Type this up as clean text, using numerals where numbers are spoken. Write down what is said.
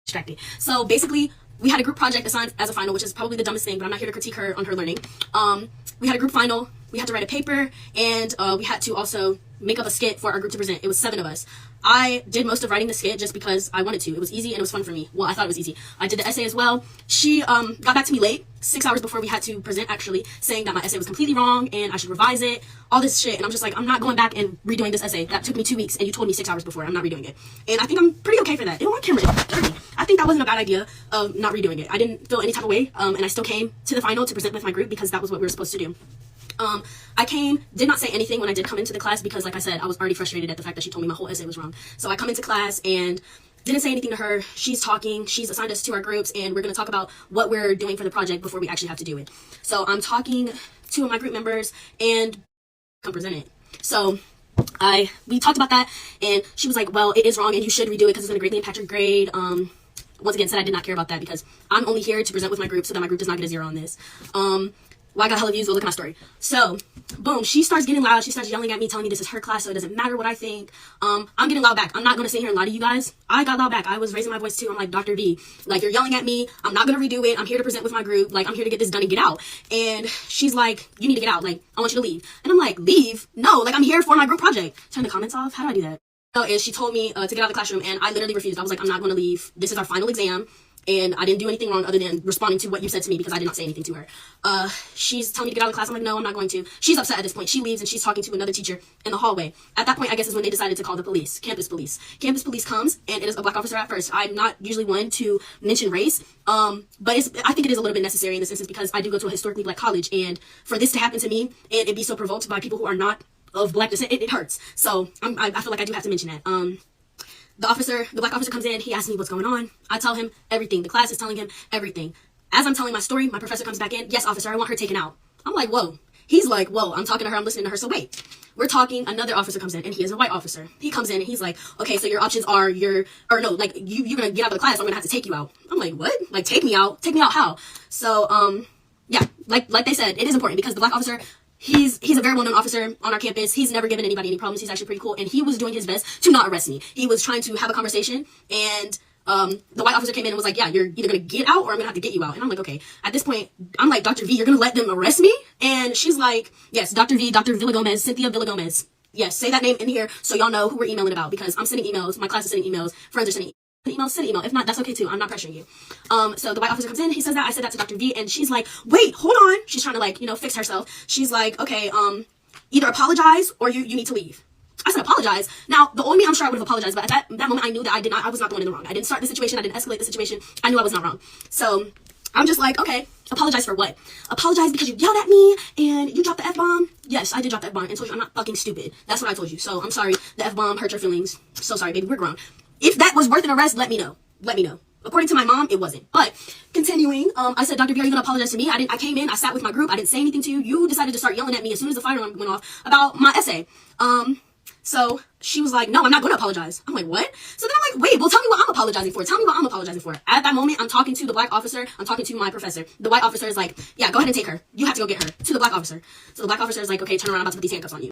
distracted. So basically, we had a group project assigned as a final, which is probably the dumbest thing, but I'm not here to critique her on her learning. We had a group final. We had to write a paper, and we had to also make up a skit for our group to present. It was 7 of us. I did most of writing the skit just because I wanted to. It was easy and it was fun for me. Well, I thought it was easy. I did the essay as well. She got back to me late, 6 hours before we had to present, actually, saying that my essay was completely wrong and I should revise it, all this shit. And I'm just like, I'm not going back and redoing this essay. That took me 2 weeks, and you told me 6 hours before. I'm not redoing it. And I think I'm pretty okay for that. Ew, my camera is dirty. I think that wasn't a bad idea of not redoing it. I didn't feel any type of way, and I still came to the final to present with my group because that was what we were supposed to do. I did not say anything when I did come into the class because, like I said, I was already frustrated at the fact that she told me my whole essay was wrong. So I come into class and didn't say anything to her. She's talking. She's assigned us to our groups, and we're going to talk about what we're doing for the project before we actually have to do it. So I'm talking to my group members and come present it. So we talked about that, and she was like, well, it is wrong and you should redo it because it's going to greatly impact your grade. Once again, said I did not care about that because I'm only here to present with my group so that my group does not get a 0 on this. Well, I got hella views, well, look at my story. So, boom, she starts getting loud. She starts yelling at me, telling me this is her class, so it doesn't matter what I think. I'm getting loud back. I'm not going to sit here and lie to you guys. I got loud back. I was raising my voice too. I'm like, Dr. V, like, you're yelling at me. I'm not going to redo it. I'm here to present with my group. Like, I'm here to get this done and get out. And she's like, you need to get out. Like, I want you to leave. And I'm like, leave? No, like, I'm here for my group project. Turn the comments off. How do I do that? And she told me to get out of the classroom, and I literally refused. I was like, I'm not going to leave. This is our final exam. And I didn't do anything wrong other than responding to what you said to me because I did not say anything to her. She's telling me to get out of the class. I'm like, no, I'm not going to. She's upset at this point. She leaves and she's talking to another teacher in the hallway. At that point, I guess is when they decided to call the police, campus police. Campus police comes, and it is a black officer at first. I'm not usually one to mention race, but I think it is a little bit necessary in this instance because I do go to a historically black college, and for this to happen to me and it be so provoked by people who are not of black descent, it hurts. So I feel like I do have to mention that. The black officer comes in, he asks me what's going on. I tell him everything. The class is telling him everything. As I'm telling my story, my professor comes back in. Yes, officer, I want her taken out. I'm like, whoa. He's like, whoa, I'm talking to her, I'm listening to her. So wait, we're talking, another officer comes in, and he is a white officer. He comes in and he's like, okay, so your options are you're gonna get out of the class, I'm gonna have to take you out. I'm like, what? Like, take me out? Take me out how? So, yeah, like they said, it is important because the black officer, he's a very well-known officer on our campus. He's never given anybody any problems. He's actually pretty cool. And he was doing his best to not arrest me. He was trying to have a conversation. And the white officer came in and was like, yeah, you're either going to get out or I'm going to have to get you out. And I'm like, okay. At this point, I'm like, Dr. V, you're going to let them arrest me? And she's like, yes, Dr. V, Dr. Villagomez, Cynthia Villagomez. Yes, say that name in here so y'all know who we're emailing about because I'm sending emails. My class is sending emails. Friends are sending email, send an email. If not, that's okay too. I'm not pressuring you. So the white officer comes in, he says that, I said that to Dr. V, and she's like, wait, hold on. She's trying to, like, fix herself. She's like, okay, either apologize or you need to leave. I said apologize. Now, the old me, I'm sure I would have apologized, but at that moment I knew that I was not the one in the wrong. I didn't start the situation, I didn't escalate the situation. I knew I was not wrong. So I'm just like, okay, apologize for what? Apologize because you yelled at me and you dropped the F-bomb? Yes, I did drop the F-bomb and told you I'm not fucking stupid. That's what I told you. So I'm sorry, the F-bomb hurt your feelings. So sorry, baby, we're grown. If that was worth an arrest, let me know. Let me know. According to my mom, it wasn't. But continuing, I said, Dr. V, are you going to apologize to me? I came in, I sat with my group, I didn't say anything to you. You decided to start yelling at me as soon as the fire alarm went off about my essay. So she was like, no, I'm not going to apologize. I'm like, what? So then I'm like, wait, well, tell me what I'm apologizing for. Tell me what I'm apologizing for. At that moment, I'm talking to the black officer. I'm talking to my professor. The white officer is like, yeah, go ahead and take her. You have to go get her. To the black officer. So the black officer is like, okay, turn around. I'm about to put these handcuffs on you.